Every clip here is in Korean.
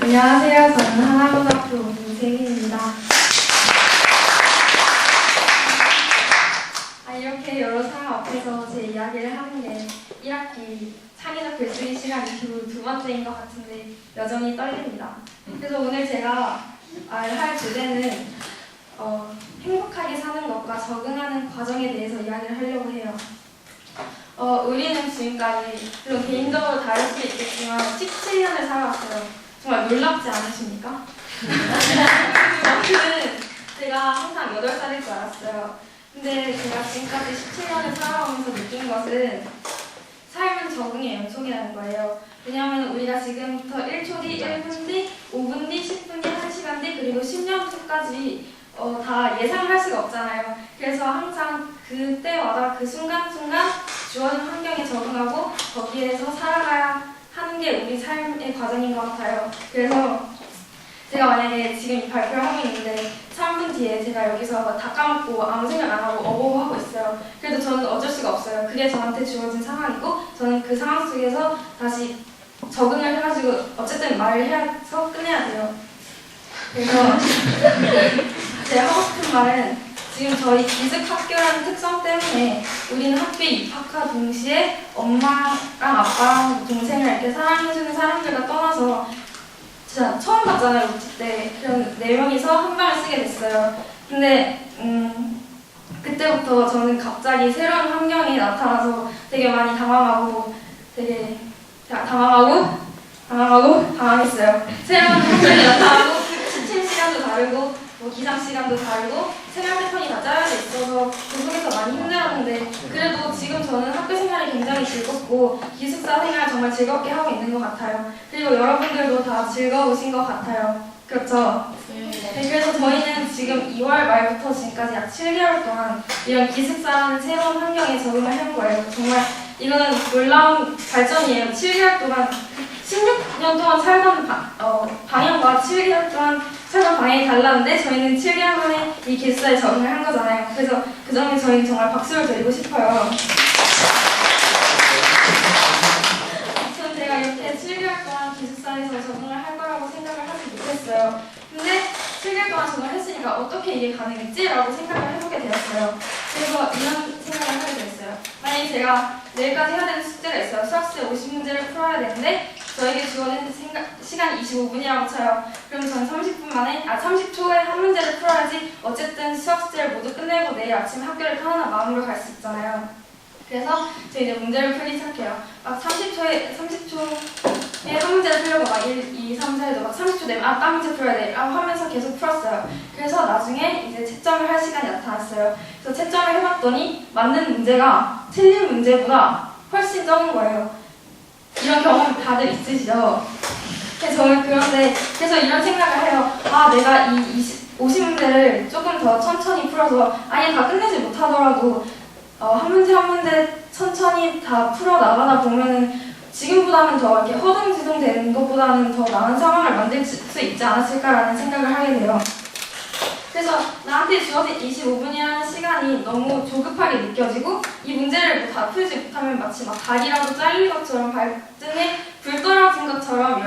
안녕하세요. 저는 하나고등학교 오민생입니다. 이렇게 여러 사람 앞에서 제 이야기를 하는 게 1학기 창의적 글쓰기 시간 이후 두 번째인 것 같은데 여전히 떨립니다. 그래서 오늘 제가 할 주제는 행복하게 사는 것과 적응하는 과정에 대해서 이야기를 하려고 해요. 우리는 지금까지 물론 개인적으로 다를 수 있겠지만 17년을 살아왔어요. 정말 놀랍지 않으십니까? 저는 제가 항상 8살일 줄 알았어요. 근데 제가 지금까지 17년을 살아오면서 느낀 것은 삶은 적응의 연속이라는 거예요. 왜냐하면 우리가 지금부터 1초 뒤, 1분 뒤, 5분 뒤, 10분 뒤, 1시간 뒤, 그리고 10년 후까지 다 예상할 수가 없잖아요. 그래서 항상 그때마다 그 순간순간 주어진 환경에 적응하고 거기에서 살아가야 하는 게 우리 삶의 과정인 것 같아요. 그래서 제가 만약에 지금 이 발표를 하고 있는데 3분 뒤에 제가 여기서 다 까먹고 아무 생각 안 하고 어버버 하고 있어요. 그래도 저는 어쩔 수가 없어요. 그게 저한테 주어진 상황이고 저는 그 상황 속에서 다시 적응을 해가지고 어쨌든 말을 해서 끝내야 돼요. 그래서 제가 하고 싶은 말은 지금 저희 기숙학교라는 특성 때문에 우리는 학교에 입학과 동시에 엄마랑 아빠랑 동생을 이렇게 사랑해주는 사람들과 떠나서 진짜 처음 봤잖아요, 우치 때. 그런 4명이서 한 방을 쓰게 됐어요. 근데 그때부터 저는 갑자기 새로운 환경이 나타나서 되게 많이 당황하고 당황했어요. 새로운 환경이 나타나고 취침 시간도 다르고 기상 시간도 다르고 생활 패턴이 다 짜여져 있어서 그 속에서 많이 힘들었는데 그래도 지금 저는 학교 생활이 굉장히 즐겁고 기숙사 생활 정말 즐겁게 하고 있는 것 같아요. 그리고 여러분들도 다 즐거우신 것 같아요. 그렇죠? 네, 그래서 저희는 지금 2월 말부터 지금까지 약 7개월 동안 이런 기숙사라는 새로운 환경에 적응을 한 거예요. 정말 이거는 놀라운 발전이에요. 7개월 동안 16년 동안 살던 방향과 7개월 동안 살던 방향이 달랐는데 저희는 7개월 만에 이 기숙사에 적응을 한 거잖아요. 그래서 그 점에 저희는 정말 박수를 드리고 싶어요. 전 제가 이렇게 7개월 동안 기숙사에서 적응을 할 거라고 생각을 하지 못했어요. 근데 7개월 동안 적응을 했으니까 어떻게 이게 가능했지? 라고 생각을 해보게 되었어요. 그래서 이런 생각을 하게 됐어요. 만약에 제가 내일까지 해야 되는 숙제가 있어요. 수학시에 50문제를 풀어야 되는데 저에게 주어진 시간이 25분이라고 쳐요. 그럼 저는 30초에 한 문제를 풀어야지 어쨌든 수학 숙제를 모두 끝내고 내일 아침에 학교를 편안한 마음으로 갈 수 있잖아요. 그래서 저 이제 문제를 풀기 시작해요. 막 30초에 한 문제를 풀려고 막 1, 2, 3, 4에도 막 30초 되면 딴 문제 풀어야 돼 라고 하면서 계속 풀었어요. 그래서 나중에 이제 채점을 할 시간이 나타났어요. 그래서 채점을 해봤더니 맞는 문제가 틀린 문제보다 훨씬 적은 거예요. 이런 경험 다들 있으시죠? 저는 그래서 이런 생각을 해요. 내가 이 50문제를 조금 더 천천히 풀어서 아예 다 끝내지 못하더라도 한 문제 한 문제 천천히 다 풀어 나가다 보면은 지금보다는 더 이렇게 허둥지둥 되는 것보다는 더 나은 상황을 만들 수 있지 않았을까라는 생각을 하게 돼요. 그래서 나한테 주어진 25분이라는 시간이 너무 조급하게 느껴지고 이 문제를 다 풀지 못하면 마치 막 다리라도 잘린 것처럼 발등에 불 떨어진 것처럼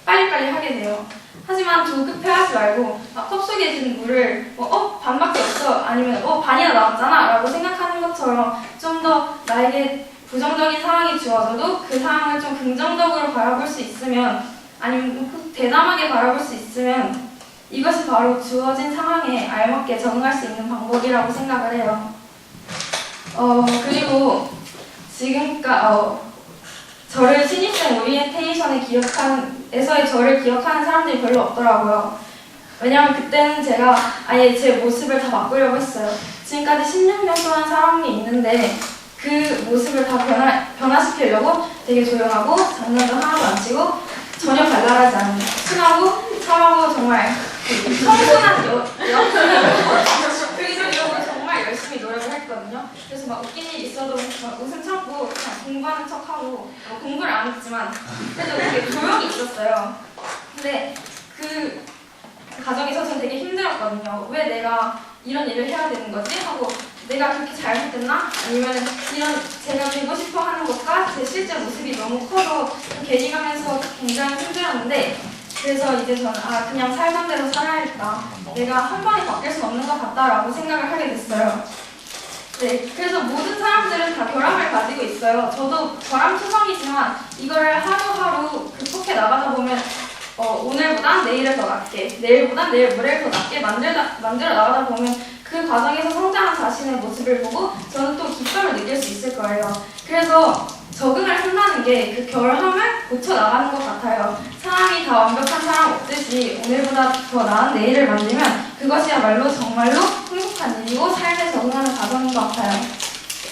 빨리빨리 하게 돼요. 하지만 조급해하지 말고 컵 속에 있는 물을 반밖에 없어 아니면 반이나 남았잖아 라고 생각하는 것처럼 좀 더 나에게 부정적인 상황이 주어져도 그 상황을 좀 긍정적으로 바라볼 수 있으면 아니면 대담하게 바라볼 수 있으면 이것이 바로 주어진 상황에 알맞게 적응할 수 있는 방법이라고 생각을 해요. 그리고 저를 신입생 오리엔테이션에서의 저를 기억하는 사람들이 별로 없더라고요. 왜냐하면 그때는 제가 아예 제 모습을 다 바꾸려고 했어요. 지금까지 16년 동안 살아온 게 있는데 그 모습을 다 변화시키려고 되게 조용하고 장난도 하나도 안 치고 전혀 발랄하지 않은 순하고 참하고 정말 청순한 여성이고 정말 열심히 노력을 했거든요. 그래서 막 웃긴 일 있어도 막 웃음 참고 그냥 공부하는 척하고 공부를 안 했지만 그래도 되게 조용히 있었어요. 근데 그 과정에서 저는 되게 힘들었거든요. 왜 내가 이런 일을 해야 되는 거지? 하고 내가 그렇게 잘못했나? 아니면 이런 제가 되고 싶어 하는 것과 제 실제 모습이 너무 커서 괴리감에서 굉장히 힘들었는데 그래서 이제 저는 그냥 살던 대로 살아야겠다. 내가 한 번에 바뀔 수 없는 것 같다라고 생각을 하게 됐어요. 네, 그래서 모든 사람들은 다 결함을 가지고 있어요. 저도 결함투성이지만 이걸 하루하루 극복해 나가다 보면 오늘보단 내일을 더 낫게, 내일보단 내일 모레를 더 낫게 만들어 나가다 보면 그 과정에서 성장한 자신의 모습을 보고 저는 또 기쁨을 느낄 수 있을 거예요. 그래서 적응을 한다는 게 그 결함을 고쳐 나가는 것 같아요. 사람이 다 완벽한 사람 없듯이 오늘보다 더 나은 내일을 만들면 그것이야말로 정말로 행복한 일이고 삶에 적응하는 과정인 것 같아요.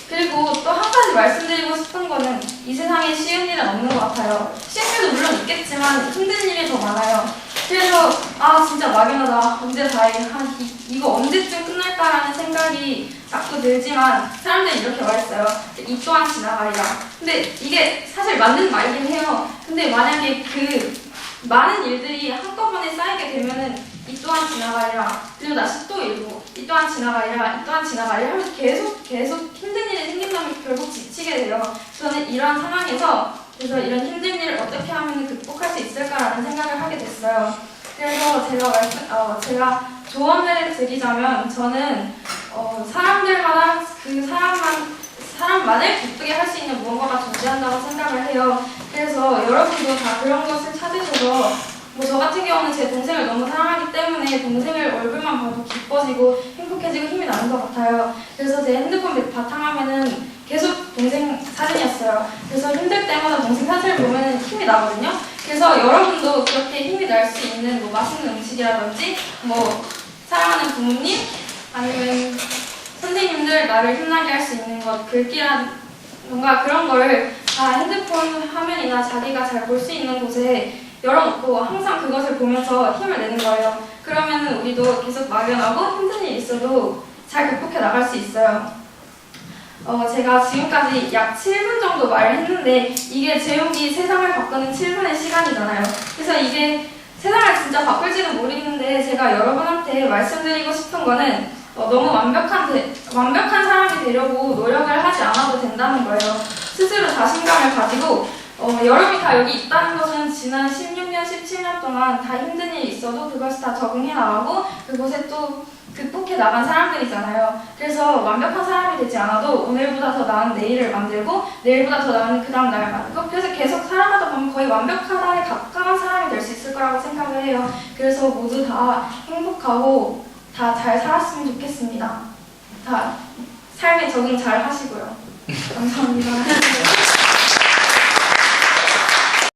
그리고 또 한 가지 말씀드리고 싶은 거는 이 세상에 쉬운 일은 없는 것 같아요. 쉬운 일도 물론 있겠지만 힘든 일이 더 많아요. 그래서 진짜 막연하다. 언제 다 이거 언제쯤 끝날까라는 생각이 자꾸 들지만 사람들이 이렇게 말했어요. 이 또한 지나가리라. 근데 이게 사실 맞는 말이긴 해요. 근데 만약에 그 많은 일들이 한꺼번에 쌓이게 되면은 이 또한 지나가리라. 그리고 다시 또 일고 이 또한 지나가리라. 이 또한 지나가리라 하면서 계속 힘든 일이 생긴다면 결국 지치게 돼요. 저는 이런 상황에서 그래서 이런 힘든 일을 어떻게 하면 극복할 수 있을까라는 생각을 하게 됐어요. 그래서 제가 조언을 드리자면 저는 사람들마다 그 사람만을 기쁘게 할 수 있는 무언가가 존재한다고 생각을 해요. 그래서 여러분도 다 그런 것을 찾으셔서 저 같은 경우는 제 동생을 너무 사랑하기 때문에 동생을 얼굴만 봐도 기뻐지고 행복해지고 힘이 나는 것 같아요. 그래서 제 핸드폰 바탕화면은 계속 동생 사진이었어요. 그래서 힘들 때마다 동생 사진을 보면 힘이 나거든요. 그래서 여러분도 그렇게 힘이 날 수 있는 맛있는 음식이라든지 사랑하는 부모님 아니면 선생님들 나를 힘나게 할 수 있는 것 글귀라던가 그런 거를 다 핸드폰 화면이나 자기가 잘 볼 수 있는 곳에 열어놓고 항상 그것을 보면서 힘을 내는 거예요. 그러면 우리도 계속 막연하고 힘든 일이 있어도 잘 극복해 나갈 수 있어요. 제가 지금까지 약 7분 정도 말을 했는데 이게 제목이 세상을 바꾸는 7분의 시간이잖아요. 그래서 이게 세상을 진짜 바꿀지는 모르겠는데 제가 여러분한테 말씀드리고 싶은 거는 너무 완벽한 사람이 되려고 노력을 하지 않아도 된다는 거예요. 스스로 자신감을 가지고 여러분이 다 여기 있다는 것은 지난 16년, 17년 동안 다 힘든 일이 있어도 그것을 다 적응해 나가고 그곳에 또 극복해 나간 사람들이잖아요. 그래서 완벽한 사람이 되지 않아도 오늘보다 더 나은 내일을 만들고 내일보다 더 나은 그 다음 날을 만들고 그래서 계속 살아가다 보면 거의 완벽하다에 가까운 사람이 될 수 있을 거라고 생각을 해요. 그래서 모두 다 행복하고 다 잘 살았으면 좋겠습니다. 다 삶에 적응 잘 하시고요. 감사합니다.